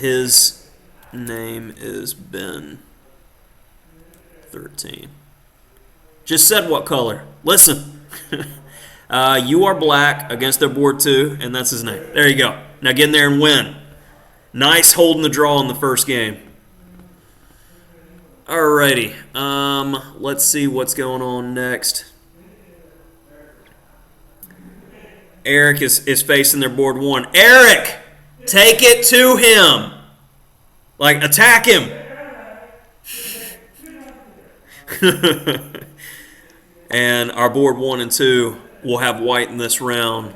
his name is Ben 13. Just said what color. Listen. You are black against their board 2, and that's his name. There you go. Now get in there and win. Nice holding the draw in the first game. Alrighty. Let's see what's going on next. Eric is facing their board 1. Eric! Take it to him! Like, attack him! And our board 1 and 2 will have white in this round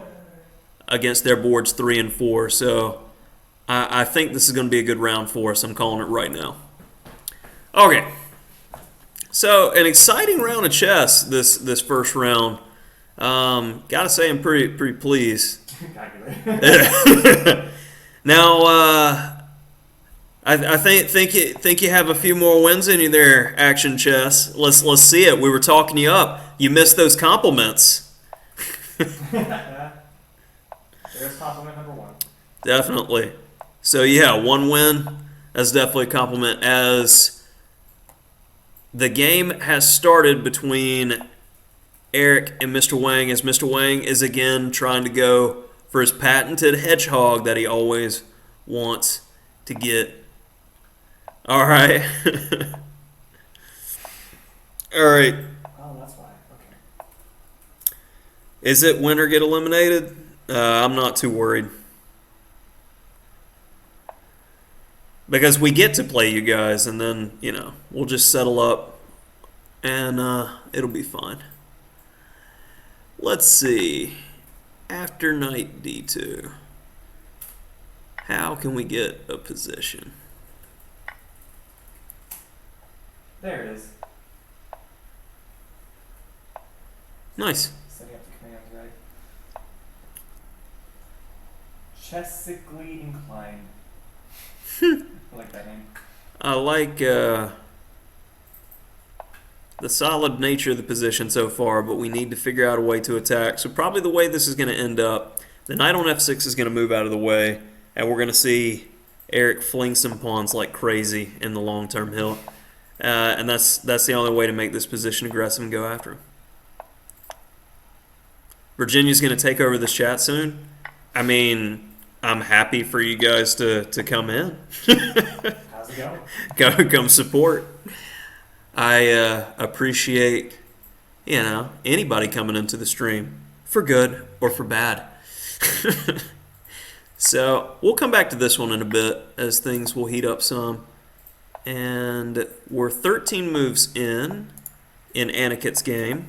against their boards 3 and 4. So I think this is going to be a good round for us. I'm calling it right now. Okay. So an exciting round of chess this first round. Gotta say I'm pretty pleased. Now I think you have a few more wins in you there, Action Chess. Let's see it. We were talking you up. You missed those compliments. There's compliment number 1. Definitely. So yeah, 1 win. That's definitely a compliment. As the game has started between Eric and Mr. Wang, as Mr. Wang is again trying to go for his patented hedgehog that he always wants to get. All right. All right. Oh, that's why. Okay. Is it win or get eliminated? I'm not too worried. Because we get to play you guys, and then, we'll just settle up, and it'll be fine. Let's see. After knight d2, how can we get a position? There it is. Nice. Setting up the commands right. Chessically inclined. I like that name. I like the solid nature of the position so far, but we need to figure out a way to attack. So probably the way this is going to end up, the knight on f6 is going to move out of the way, and we're going to see Eric fling some pawns like crazy in the long-term hill. And that's the only way to make this position aggressive and go after him. Virginia's going to take over this chat soon. I mean, I'm happy for you guys to come in. How's it going? Come support. I appreciate, anybody coming into the stream, for good or for bad. So we'll come back to this one in a bit as things will heat up some. And we're 13 moves in Anikit's game.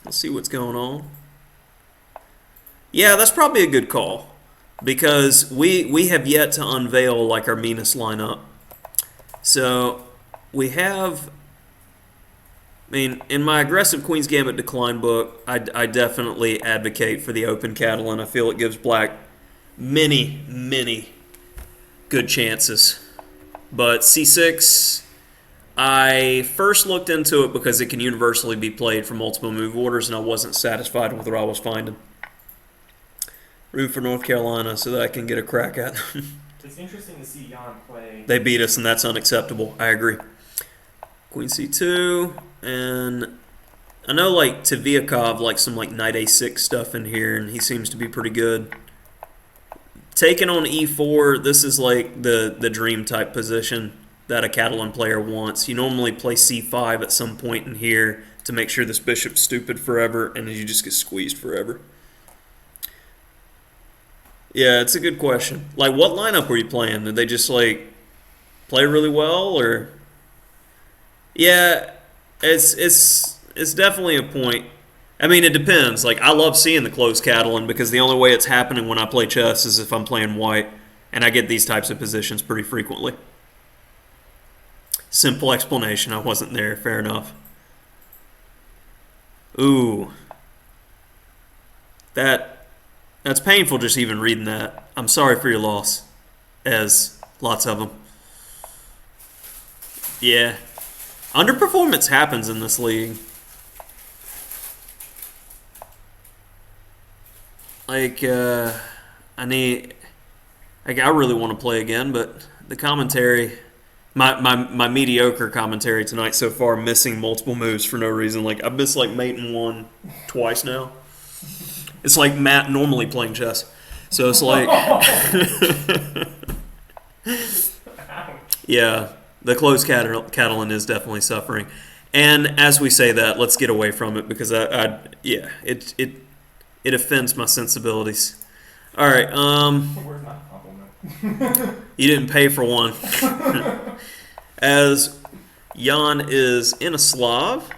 Let's see what's going on. Yeah, that's probably a good call, because we have yet to unveil like our meanest lineup. So we have, in my aggressive Queen's Gambit decline book, I definitely advocate for the open Catalan. I feel it gives black many good chances. But c6, I first looked into it because it can universally be played for multiple move orders, and I wasn't satisfied with what I was finding. Root for North Carolina so that I can get a crack at them. It's interesting to see Jan play. They beat us, and that's unacceptable. I agree. Queen c2, and I know Tviakov likes some knight a6 stuff in here, and he seems to be pretty good. Taking on e4, this is like the dream type position that a Catalan player wants. You normally play c5 at some point in here to make sure this bishop's stupid forever, and then you just get squeezed forever. Yeah, it's a good question. What lineup were you playing? Did they just play really well, or? Yeah, it's definitely a point. It depends. I love seeing the close Catalan because the only way it's happening when I play chess is if I'm playing white, and I get these types of positions pretty frequently. Simple explanation. I wasn't there. Fair enough. Ooh. That's painful just even reading that. I'm sorry for your loss, as lots of them. Yeah. Underperformance happens in this league. Like, I really want to play again, but the commentary, my mediocre commentary tonight so far, missing multiple moves for no reason. Like, I've missed like mate and one twice now. It's like Matt normally playing chess. So it's like, yeah, the closed Catalan is definitely suffering. And as we say that, let's get away from it because it offends my sensibilities. All right, Where's my compliment? you didn't pay for one. As Jan is in a Slav,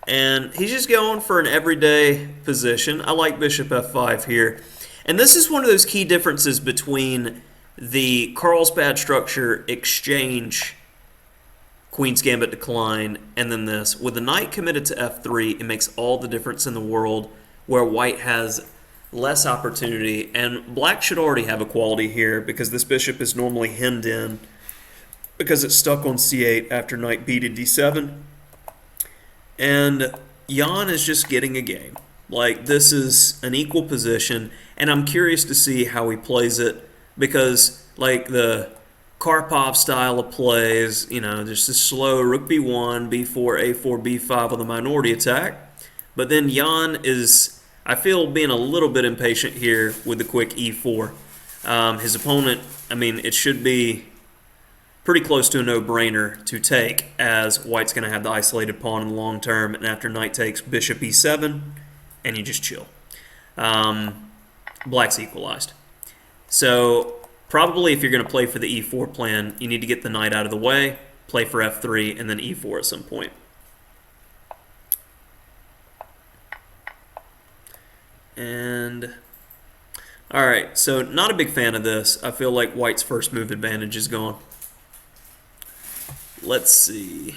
and he's just going for an everyday position. I like bishop f5 here. And this is one of those key differences between the Carlsbad structure exchange Queen's Gambit decline and then this. With the knight committed to f3, it makes all the difference in the world where white has less opportunity. And black should already have equality here because this bishop is normally hemmed in because it's stuck on c8 after knight b to d7. And Jan is just getting a game. Like, this is an equal position, and I'm curious to see how he plays it because, like, the Karpov style of plays, you know, just a slow rook b1, b4, a4, b5 with a minority attack. But then Jan is, I feel, being a little bit impatient here with the quick e4. His opponent, I mean, it should be pretty close to a no-brainer to take, as white's going to have the isolated pawn in the long term, and after knight takes bishop e7, and you just chill. Black's equalized. So probably if you're going to play for the e4 plan, you need to get the knight out of the way, play for f3, and then e4 at some point. And all right, so not a big fan of this. I feel like white's first move advantage is gone. Let's see.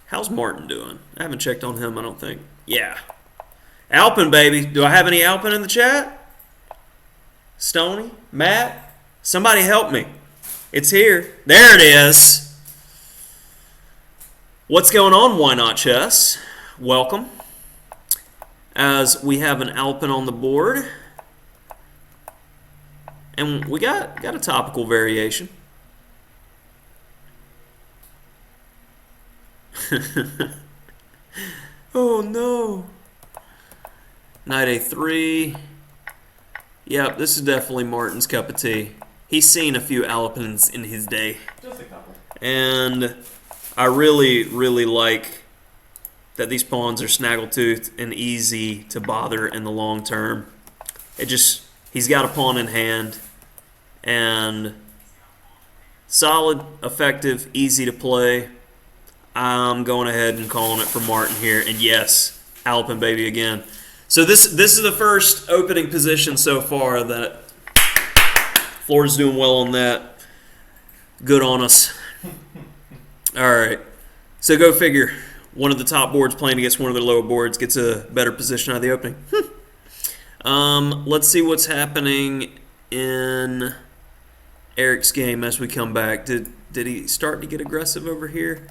How's Martin doing? I haven't checked on him, I don't think. Yeah. Alpin, baby. Do I have any Alpin in the chat? Stoney? Matt? Somebody help me. It's here. There it is. What's going on, Why Not Chess? Welcome. As we have an Alpin on the board. And we got a topical variation. Oh no. Knight a3. Yep, this is definitely Martin's cup of tea. He's seen a few Alpins in his day. Just a couple. And I really, really like that these pawns are snaggletooth and easy to bother in the long term. He's got a pawn in hand. And solid, effective, easy to play. I'm going ahead and calling it for Martin here. And yes, Alpin baby again. So this is the first opening position so far that Florida's doing well on that. Good on us. All right. So go figure. One of the top boards playing against one of their lower boards gets a better position out of the opening. Let's see what's happening in Eric's game as we come back. Did he start to get aggressive over here?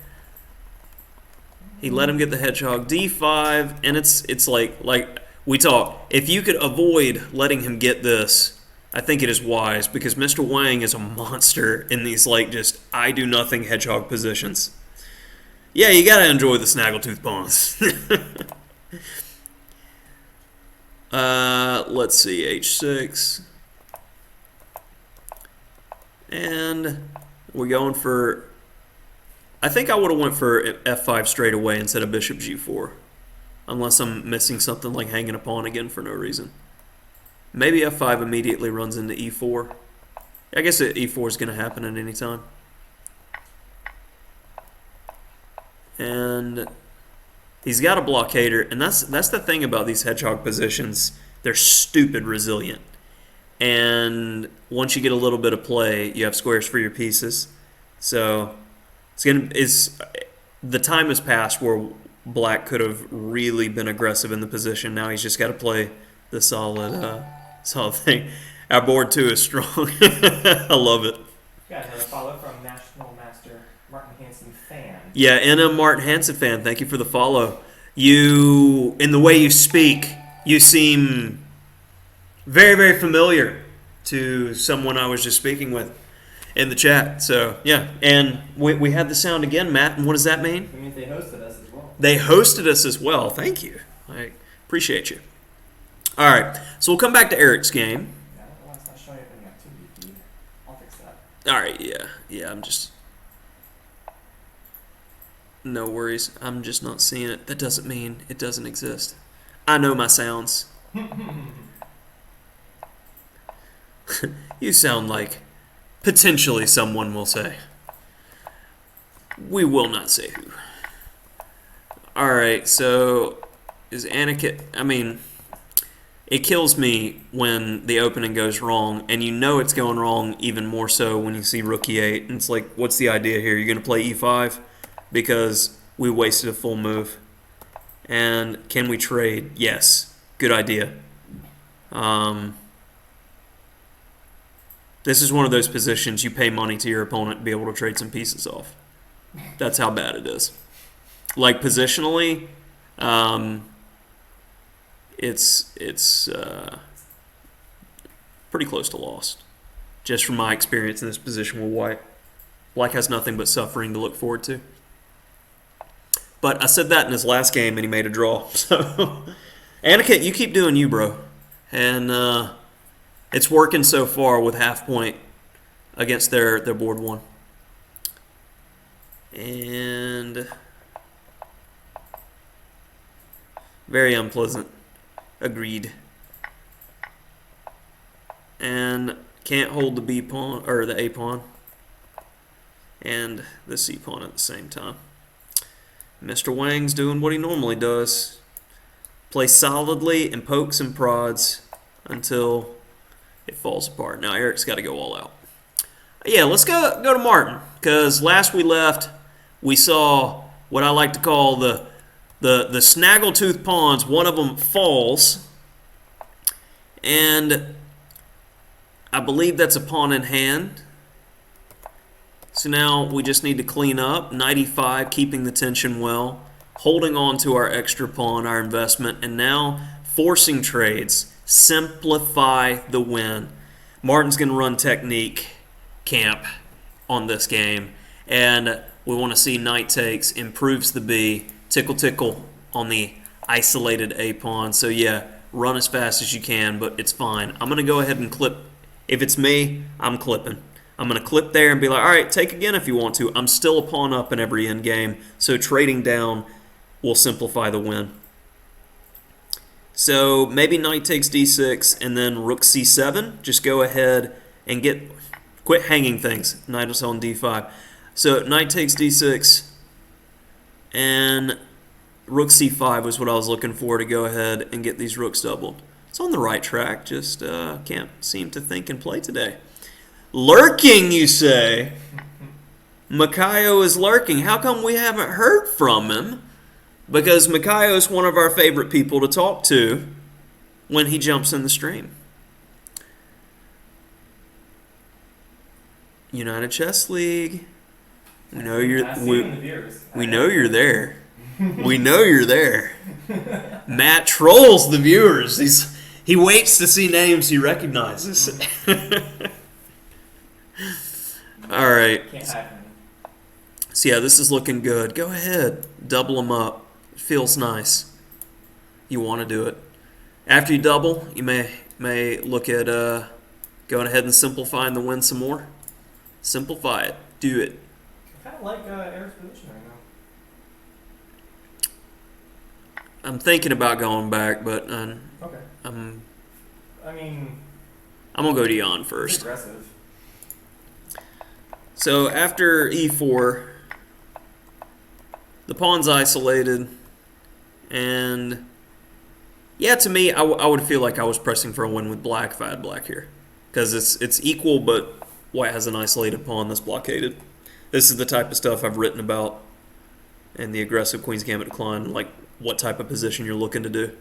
He let him get the hedgehog d5, and it's like we talk. If you could avoid letting him get this, I think it is wise because Mr. Wang is a monster in these like just I do nothing hedgehog positions. Yeah, you gotta enjoy the snaggletooth pawns. Let's see, h6, and we're going for. I think I would have went for f5 straight away instead of bishop g4. Unless I'm missing something like hanging a pawn again for no reason. Maybe f5 immediately runs into e4. I guess e4 is going to happen at any time. And he's got a blockader. And that's the thing about these hedgehog positions. They're stupid resilient. And once you get a little bit of play, you have squares for your pieces. So the time has passed where black could have really been aggressive in the position. Now he's just got to play the solid thing. Our board too is strong. I love it. Got another follow from National Master Martin Hansen fan. Yeah, NM Martin Hansen fan. Thank you for the follow. You, in the way you speak, you seem very, very familiar to someone I was just speaking with in the chat. So, yeah. And we had the sound again, Matt. And what does that mean? It means they hosted us as well. They hosted us as well. Thank you. I appreciate you. All right. So we'll come back to Eric's game. Yeah, I don't know why it's not showing up in the activity feed. I'll fix that. All right. Yeah. Yeah. I'm just... No worries. I'm just not seeing it. That doesn't mean it doesn't exist. I know my sounds. You sound like potentially someone will say. We will not say who. Alright, so is Anakin... I mean, it kills me when the opening goes wrong, and you know it's going wrong even more so when you see Rook E8. And it's like, what's the idea here? You're going to play E5? Because we wasted a full move. And can we trade? Yes. Good idea. This is one of those positions you pay money to your opponent to be able to trade some pieces off. That's how bad it is. Like positionally, it's pretty close to lost. Just from my experience in this position with white. Black has nothing but suffering to look forward to. But I said that in his last game and he made a draw. So, Anakin, you keep doing you, bro. And it's working so far with half point against their board one. And very unpleasant. Agreed. And can't hold the B pawn or the A pawn and the C pawn at the same time. Mr. Wang's doing what he normally does. Play solidly and pokes and prods until it falls apart. Now Eric's got to go all out. Yeah, let's go to Martin, because last we left, we saw what I like to call the snaggletooth pawns. One of them falls, and I believe that's a pawn in hand. So now we just need to clean up. 95, keeping the tension well, holding on to our extra pawn, our investment, and now forcing trades. Simplify the win. Martin's going to run technique camp on this game, and we want to see knight takes, improves the B, tickle tickle on the isolated A pawn. So yeah, run as fast as you can, but it's fine. I'm going to go ahead and clip. If it's me, I'm clipping. I'm going to clip there and be like, all right, take again if you want to. I'm still a pawn up in every end game, so trading down will simplify the win. So maybe knight takes d6 and then rook c7. Just go ahead and quit hanging things. Knight is on d5. So knight takes d6 and rook c5 was what I was looking for to go ahead and get these rooks doubled. It's on the right track, just can't seem to think and play today. Lurking, you say? Makayo is lurking. How come we haven't heard from him? Because Makayo is one of our favorite people to talk to when he jumps in the stream. United Chess League. We know you're we know you're there. We know you're there. Matt trolls the viewers. He waits to see names he recognizes. All right. Can't hide from me. So yeah, this is looking good. Go ahead, double them up. It feels nice. You want to do it. After you double, you may look at going ahead and simplifying the win some more. Simplify it. Do it. I kind of like Eric's position right now. I'm thinking about going back, but Okay. I'm I mean, gonna go to Jan it's first. aggressive. So after e4, the pawn's isolated, and yeah, to me, I would feel like I was pressing for a win with black if I had black here, because it's equal, but white has an isolated pawn that's blockaded. This is the type of stuff I've written about in the aggressive Queen's Gambit decline, like what type of position you're looking to do.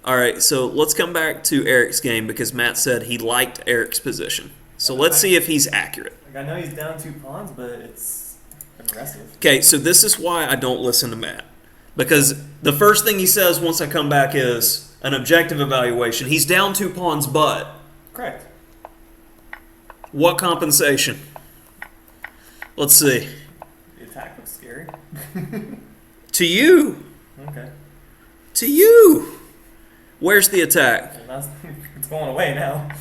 All right, so let's come back to Eric's game because Matt said he liked Eric's position. So let's see if he's accurate. Like, I know he's down 2 pawns, but it's aggressive. Okay, so this is why I don't listen to Matt. Because the first thing he says once I come back is, An objective evaluation. He's down 2 pawns, but Correct. what compensation? Let's see. The attack looks scary. To you. Okay. To you. Where's the attack? Well, it's going away now.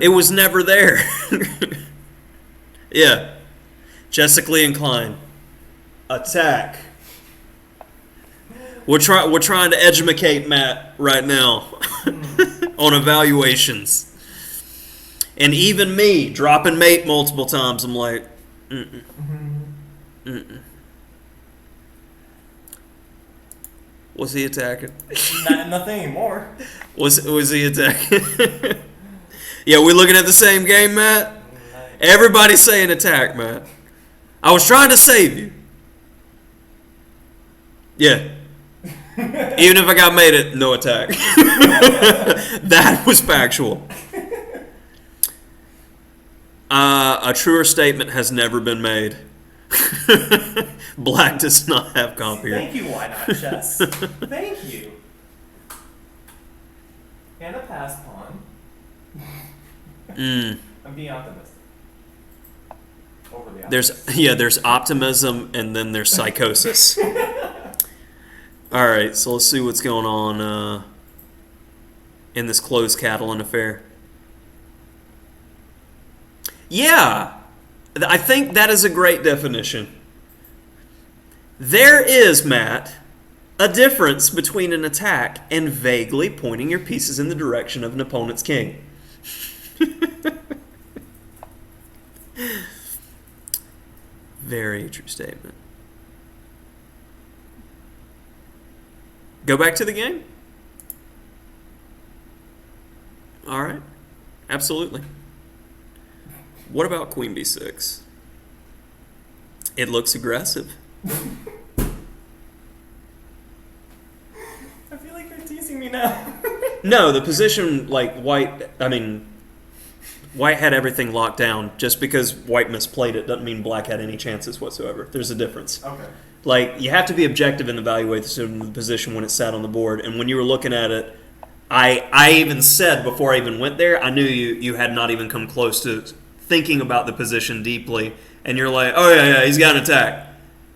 It was never there. Yeah. Jessically inclined. Attack. We're trying to edumacate Matt right now on evaluations. And even me, dropping mate multiple times, I'm like, mm-mm. Mm-mm. Was he attacking? Nothing anymore. Was he attacking? Yeah, we looking at the same game, Matt? Everybody's saying attack, Matt. I was trying to save you. Yeah. Even if I got made it, no attack. That was factual. A truer statement has never been made. Black does not have comp here. Thank you, why not chess? Thank you. And a pass pawn. I'm being optimistic. Overly optimistic. There's optimism and then there's psychosis. All right, so let's see what's going on in this closed Catalan affair. Yeah, I think that is a great definition. There is, Matt, a difference between an attack and vaguely pointing your pieces in the direction of an opponent's king. Very true statement. Go back to the game? All right. Absolutely. What about Queen B6? It looks aggressive. I feel like you're teasing me now. No, the position, like, White had everything locked down. Just because White misplayed it doesn't mean Black had any chances whatsoever. There's a difference. Okay. Like, you have to be objective and evaluate the position when it's sat on the board. And when you were looking at it, I even said before I even went there, I knew you had not even come close to thinking about the position deeply. And you're like, oh, yeah, he's got an attack.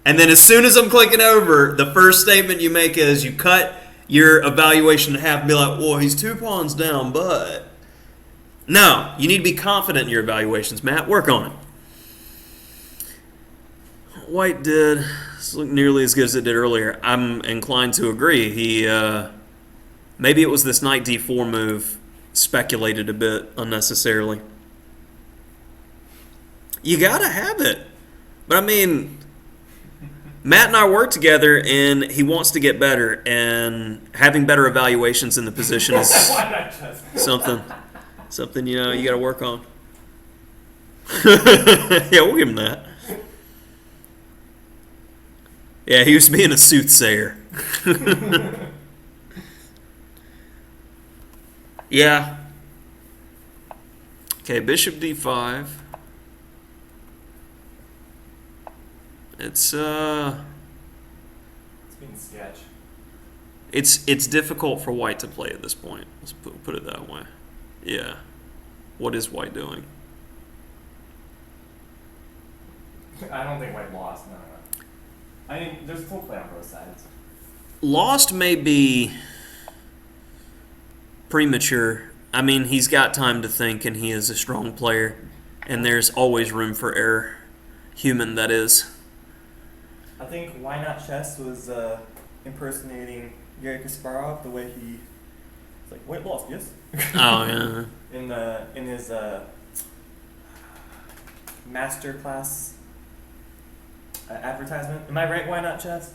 And then as soon as I'm clicking over, the first statement you make is you cut your evaluation in half and be like, well, he's 2 pawns down, but... No, you need to be confident in your evaluations, Matt. Work on it. White did look nearly as good as it did earlier. I'm inclined to agree. He maybe it was this knight d4 move speculated a bit unnecessarily. You gotta have it, but I mean, Matt and I work together, and he wants to get better, and having better evaluations in the position is something you know you gotta work on. Yeah, we'll give him that. Yeah, he was being a soothsayer. Yeah. Okay, bishop d5. It's being sketch. It's difficult for White to play at this point. Let's put it that way. Yeah. What is White doing? I don't think White lost. No. I mean, there's full play on both sides. Lost may be premature. I mean, he's got time to think, and he is a strong player, and there's always room for error. Human, that is. I think Why Not Chess was impersonating Garry Kasparov the way he was like, White lost, yes? Oh, yeah. in his master class advertisement. Am I right? Why Not Chess?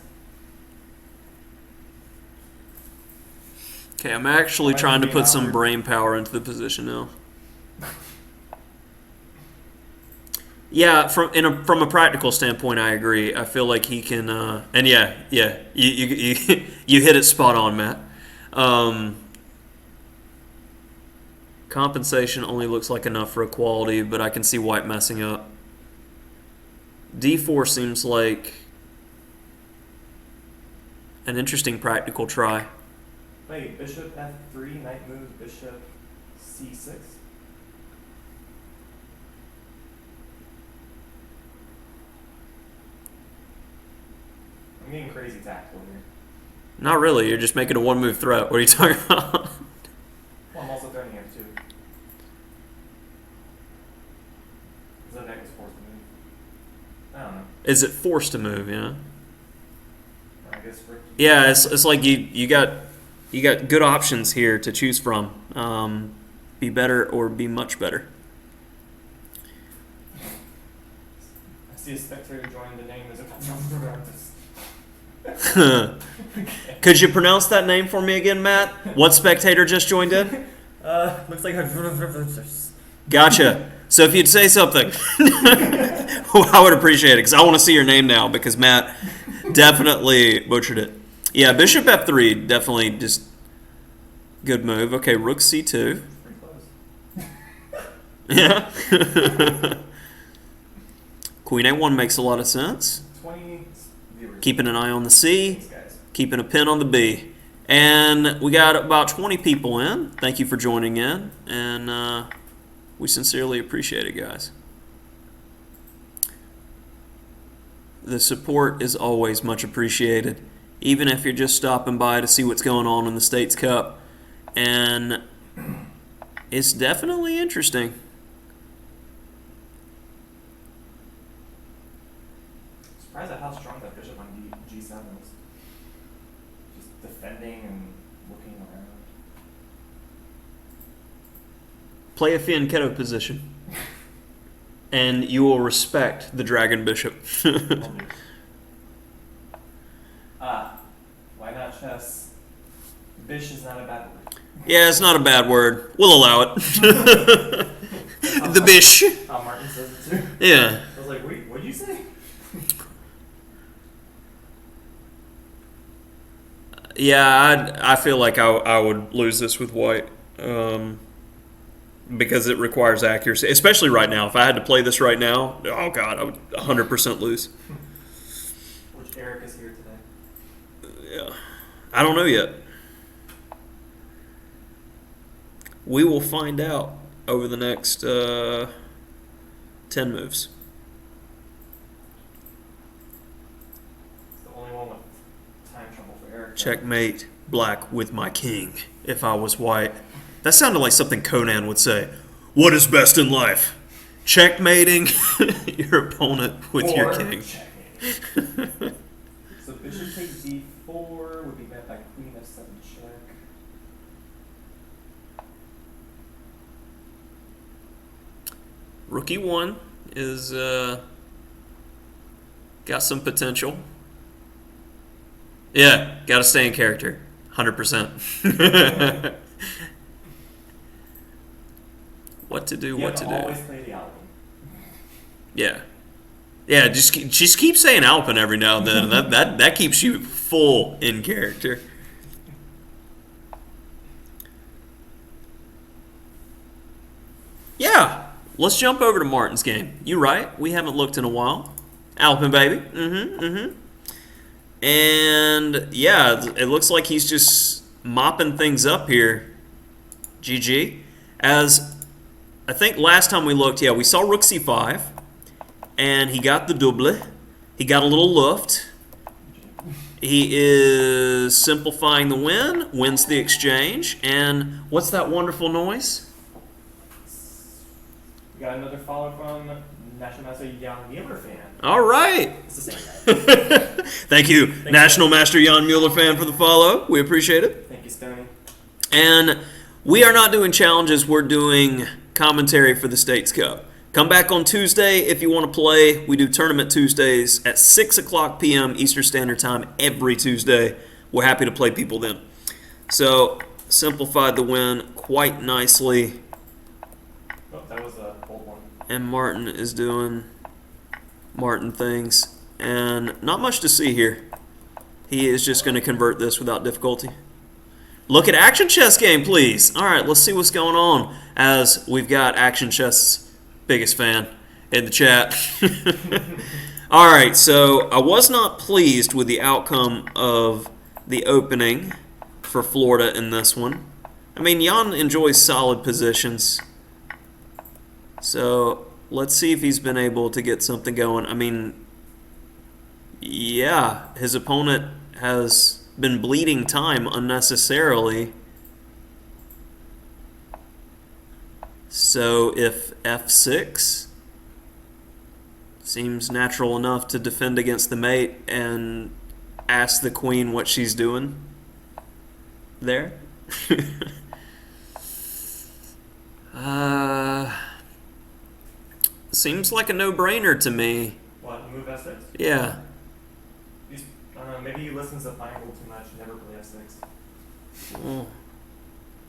Okay, I'm actually trying to put some brain power into the position now. Yeah, from a practical standpoint, I agree. I feel like he can, and yeah, you hit it spot on, Matt. Compensation only looks like enough for equality, but I can see White messing up. D4 seems like an interesting practical try. Wait, bishop f3, knight moves, bishop c6. I'm getting crazy tactical here. Not really. You're just making a one-move threat. What are you talking about? Well, I'm also threatening f2. Because that knight was forced to move. I don't know. Is it forced to move? Yeah. I guess for Yeah, it's like you got good options here to choose from. Be better or be much better. I see a spectator join the name as a Could you pronounce that name for me again, Matt? What spectator just joined in? looks like a Gotcha. So if you'd say something, I would appreciate it because I want to see your name now because Matt definitely butchered it. Yeah, bishop f3, definitely just good move. Okay, rook c2. pretty close. Yeah. Queen a1 makes a lot of sense. 20 viewers. Keeping an eye on the C, Thanks, guys. keeping a pin on the B. And we got about 20 people in. Thank you for joining in. And we sincerely appreciate it, guys. The support is always much appreciated, even if you're just stopping by to see what's going on in the States Cup. And it's definitely interesting. Surprised at how strong that bishop on g7 was. Just defending and looking around. Play a fianchetto position, and you will respect the dragon bishop. Why not chess? Bish is not a bad word. Yeah, it's not a bad word. We'll allow it. The bish. Martin says it too. Yeah. I was like, wait, what'd you say? Yeah, I feel like I would lose this with white because it requires accuracy, especially right now. If I had to play this right now, oh God, I would 100% lose. Which Eric is here today. Yeah, I don't know yet. We will find out over the next 10 moves. It's the only one with time trouble for Eric. Checkmate, black with my king, if I was white. That sounded like something Conan would say. What is best in life? Checkmating your opponent with your king. Checkmate. So bishop takes d4 would be met by queen f7 check. Rook e1 is got some potential. Yeah, got to stay in character, 100%. What to do? What to do? Always play the album. Yeah, yeah. Just keep saying Alpin every now and then. that keeps you full in character. Yeah. Let's jump over to Martin's game. You right. We haven't looked in a while. Alpin, baby. And, yeah, it looks like he's just mopping things up here. GG. As I think last time we looked, yeah, we saw rook c5. And he got the double. He got a little luft. He is simplifying the win. Wins the exchange. And what's that wonderful noise? We got another follow from National Master Jan Mueller fan. All right. It's the same guy. Thank you, National Master Jan Mueller fan, for the follow. We appreciate it. Thank you, Stoney. And we are not doing challenges. We're doing commentary for the States Cup. Come back on Tuesday if you want to play. We do tournament Tuesdays at 6 o'clock p.m. Eastern Standard Time every Tuesday. We're happy to play people then. So, simplified the win quite nicely. Oh, that was a bold one. And Martin is doing Martin things. And not much to see here. He is just going to convert this without difficulty. Look at Action Chess game, please. All right, let's see what's going on as we've got Action Chess' biggest fan in the chat. All right, so I was not pleased with the outcome of the opening for Florida in this one. I mean, Jan enjoys solid positions. So let's see if he's been able to get something going. I mean, yeah, his opponent has been bleeding time unnecessarily. So if f6 seems natural enough to defend against the mate and ask the queen what she's doing there. Seems like a no-brainer to me. What, move f6? Yeah. Maybe he listens to Feingold too much and never play f6. Well,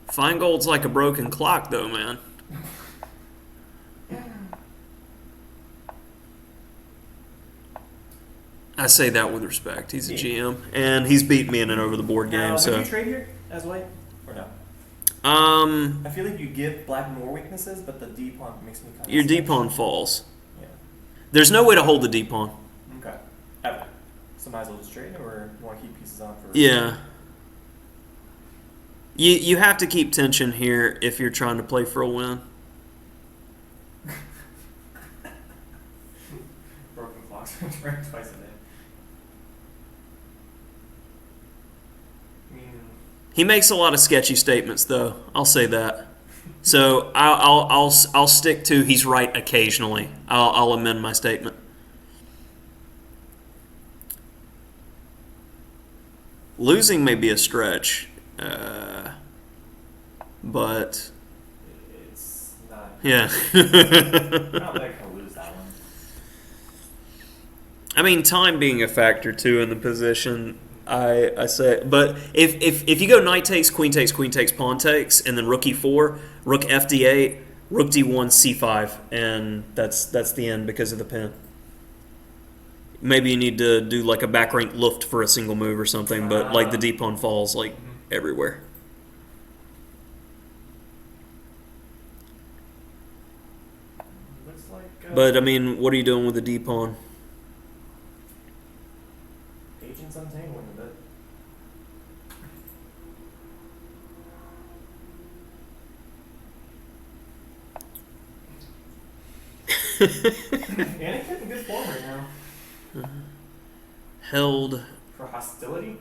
Feingold's like a broken clock, though, man. I say that with respect. He's a GM, and he's beat me in an over-the-board game. So, would you trade here as white or no? I feel like you give black more weaknesses, but the D pawn makes me kind of. Your D pawn falls. Yeah. There's no way to hold the D pawn. Okay. Ever. So might as well just trade, or you want to keep pieces on for? Yeah. You have to keep tension here if you're trying to play for a win. Broken clocks turn twice a day. I mean, He makes a lot of sketchy statements, though. I'll say that. So I'll stick to he's right occasionally. I'll amend my statement. Losing may be a stretch, but it's not. yeah. I don't think I can lose that one. I mean, time being a factor too in the position. I say, but if you go knight takes, queen takes, pawn takes, and then rook e4, rook fd8, rook d1, c5, and that's the end because of the pin. Maybe you need to do like a back rank luft for a single move or something, but like the d pawn falls like everywhere. Looks like. But I mean, what are you doing with the d pawn? Agent's untangling a bit. Anakin in good form right now. Held. For hostility?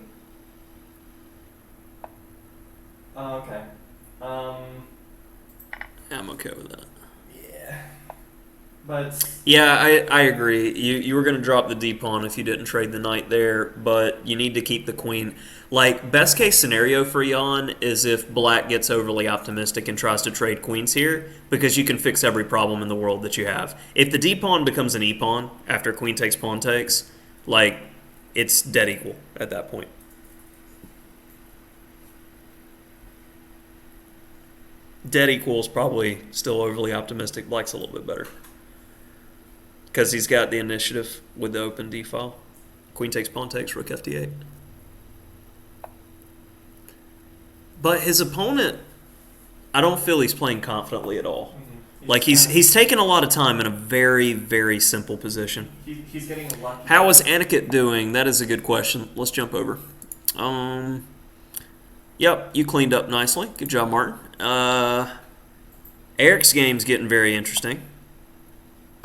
Oh, okay. Yeah, I'm okay with that. Yeah. But Yeah, I agree. You were going to drop the d pawn if you didn't trade the knight there, but you need to keep the queen. Like, best case scenario for Jan is if black gets overly optimistic and tries to trade queens here, because you can fix every problem in the world that you have. If the d pawn becomes an e pawn after queen takes, pawn takes, like, it's dead equal at that point. Dead equal is probably still overly optimistic. Black's a little bit better. Because he's got the initiative with the open d file. Queen takes, pawn takes, rook fd8. But his opponent, I don't feel he's playing confidently at all. Like he's taken a lot of time in a very, very simple position. He's getting lucky. How is Aniket doing? That is a good question. Let's jump over. Yep, you cleaned up nicely. Good job, Martin. Eric's game's getting very interesting.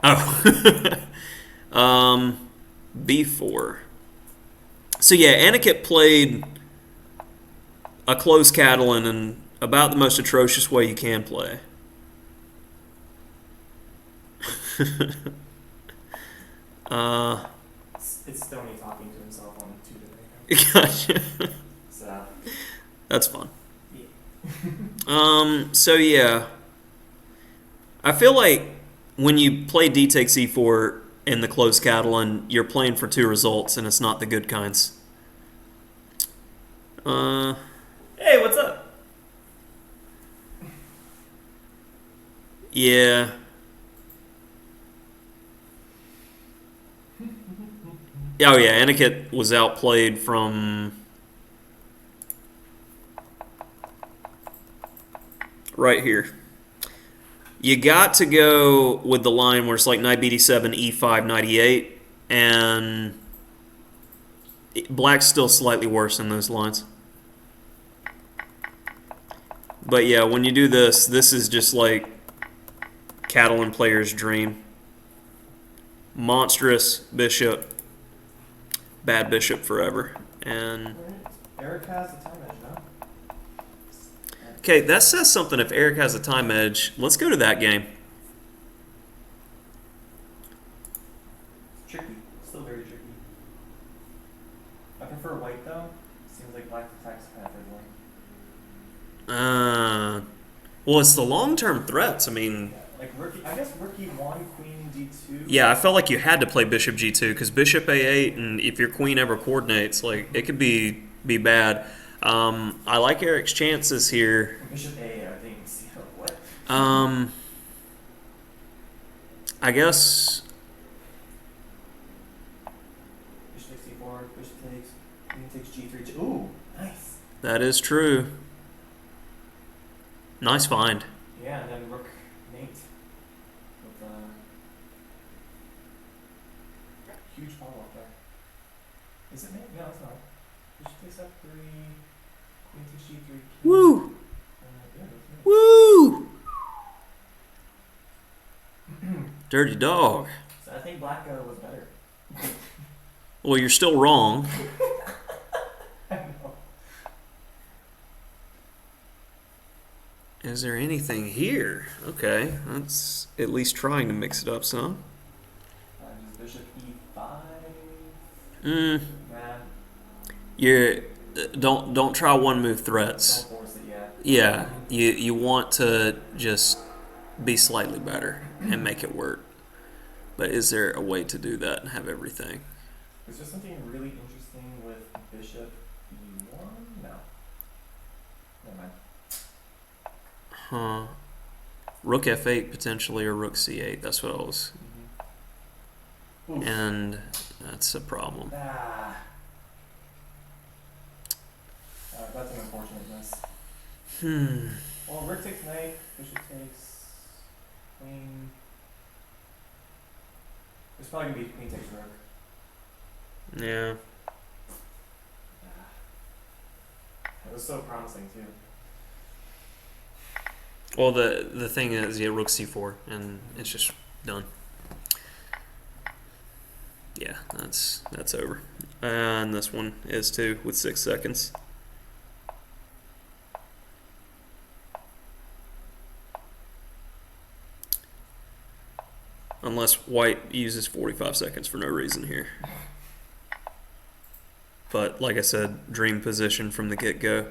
Oh. B4. So yeah, Aniket played a closed Catalan in about the most atrocious way you can play. It's Stoney talking to himself on two different accounts. Gotcha. So That's fun. yeah. So yeah, I feel like when you play d takes e4 in the closed Catalan, you're playing for two results, and it's not the good kinds. Hey, what's up? Yeah. Oh yeah, Aniket was outplayed from right here. You got to go with the line where it's like knight bd7, e5, knight e8, and black's still slightly worse in those lines. But yeah, when you do this, this is just like Catalan player's dream. Monstrous bishop, bad bishop forever. And Alright. Eric has the time edge now. okay, that says something if Eric has a time edge. Let's go to that game. It's tricky. Still very tricky. I prefer white though. Seems like black attacks kind of fizzling. Well, it's the long-term threats. I mean, Yeah, like rookie. I guess rookie 1, queen d2. yeah, I felt like you had to play bishop g2 because bishop a8, and if your queen ever coordinates, like it could be bad. I like Eric's chances here. Bishop a, I think. What? I guess Bishop takes c4. Bishop takes. Queen takes g3. Ooh, nice. that is true. Nice find. Yeah, and then rook mate with huge follow up there. Is it mate? No, it's not. Bishop takes f3. Queen takes g3. King. Woo! Yeah, that's mate. Woo! Dirty dog. So I think black was better. Well, you're still wrong. I know. Is there anything here? Okay, that's at least trying to mix it up some. Just bishop e5. Mm, Nah, you don't try one move threats. don't force it yet. Yeah, you want to just be slightly better and make it work. But is there a way to do that and have everything? Is there something really interesting with bishop e1? No. Never mind. Huh. Rook f8 potentially or rook c8. That's what I was. Oof. And that's a problem. Ah. That's an unfortunate miss. Well, rook takes knight, bishop takes queen. There's probably gonna be queen takes rook. Yeah. Ah. It was so promising too. Well, the thing is, yeah, rook c4, and it's just done. Yeah, that's over. And this one is too with 6 seconds. Unless white uses 45 seconds for no reason here. But like I said, dream position from the get-go.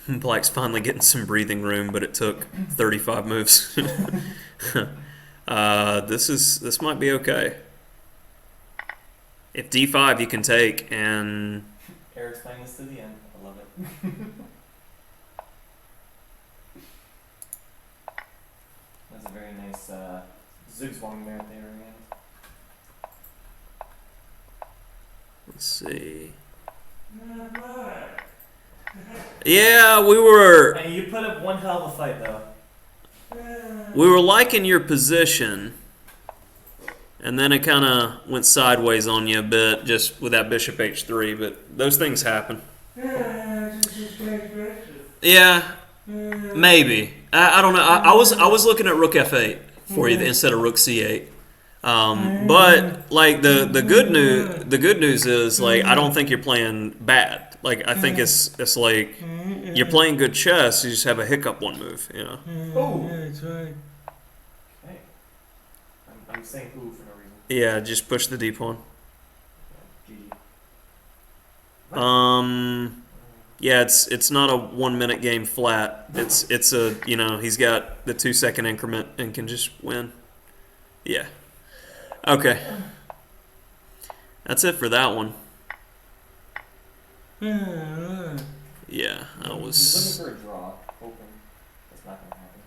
Black's finally getting some breathing room, but it took 35 moves. This might be okay. If d5 you can take, and Eric's playing this to the end. I love it. That's a very nice zugzwang there at the very end. let's see. Yeah, we were And you put up one hell of a fight though. liking your position, and then it kind of went sideways on you a bit just with that bishop h3. But those things happen. Yeah, maybe. I don't know. I was looking at rook f8 for you instead of rook c8. But like the good news is like I don't think you're playing bad. Like I think it's like you're playing good chess. You just have a hiccup one move. You know. Oh. Okay. I'm saying ooh for no reason. Yeah, just push the d pawn. GG. Yeah, it's not a 1 minute game flat. It's a he's got the 2 second increment and can just win. Yeah. Okay. That's it for that one. Yeah, I was. He's looking for a draw. Hoping that's not gonna happen.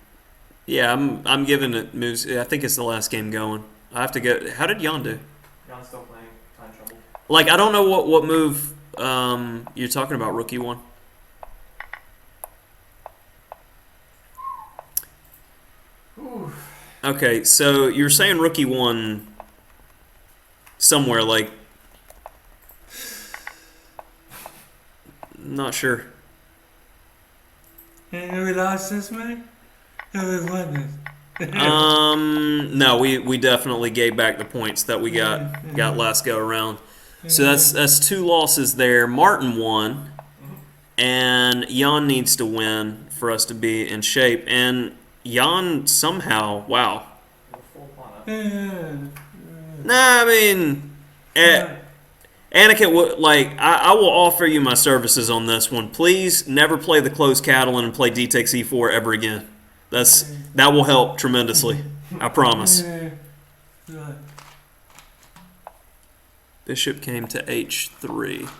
Yeah, I'm giving it moves. I think it's the last game going. I have to get. How did Jan do? Jan's still playing. Time trouble. Like I don't know what move you're talking about. Rookie one. Ooh. Okay, so you're saying rookie one somewhere like. Not sure. And we lost this match? No, we won this. No, we definitely gave back the points that we got last go around. So that's 2 losses there. Martin won, and Jan needs to win for us to be in shape. And Jan somehow, wow. Nah, I mean, Anakin, I will offer you my services on this one. Please never play the closed Catalan and play D takes E4 ever again. That will help tremendously. I promise. Bishop came to H3.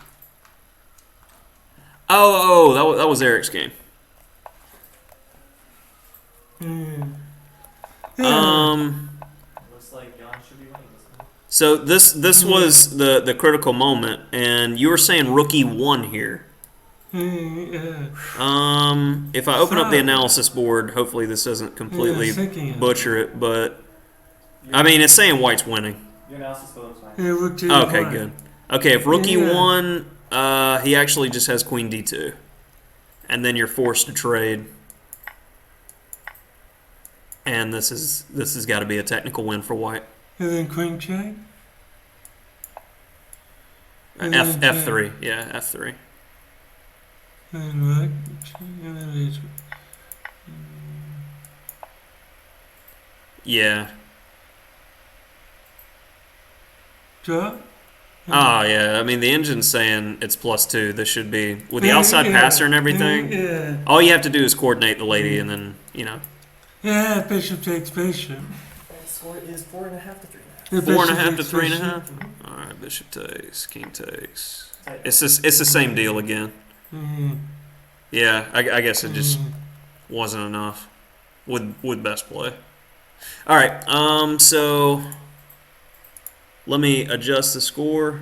Oh, that was Eric's game. Looks like Jan should be winning this one. So this was the critical moment, and you were saying rookie 1 here. If I open up the analysis board, hopefully this doesn't completely butcher it, but I mean it's saying white's winning. Your analysis photo's fine. Okay, good. Okay, if rookie 1, he actually just has queen d2, and then you're forced to trade, and this has got to be a technical win for white. And then queen check? F3, yeah, F3. And what? And then Yeah. draw? Oh, yeah. I mean, the engine's saying it's +2. This should be, with the outside passer and everything, all you have to do is coordinate the lady and then, Yeah, bishop takes bishop. The score is 4.5 to 3.5. 4.5 to 3.5? All right, bishop takes, king takes. It's the same deal again. Yeah, I guess it just wasn't enough with best play. All right, so let me adjust the score.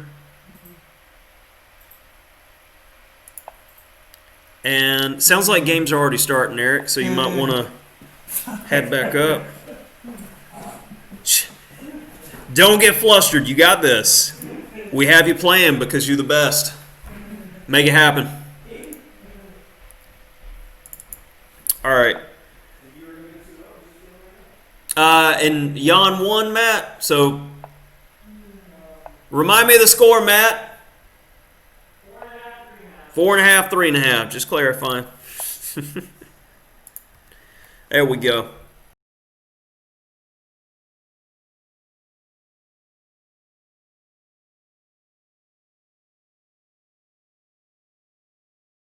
And sounds like games are already starting, Eric, so you might want to head back up. Don't get flustered. You got this. We have you playing because you're the best. Make it happen. All right. And Jan won, Matt. So remind me of the score, Matt. 4.5, 3.5. Just clarifying. There we go.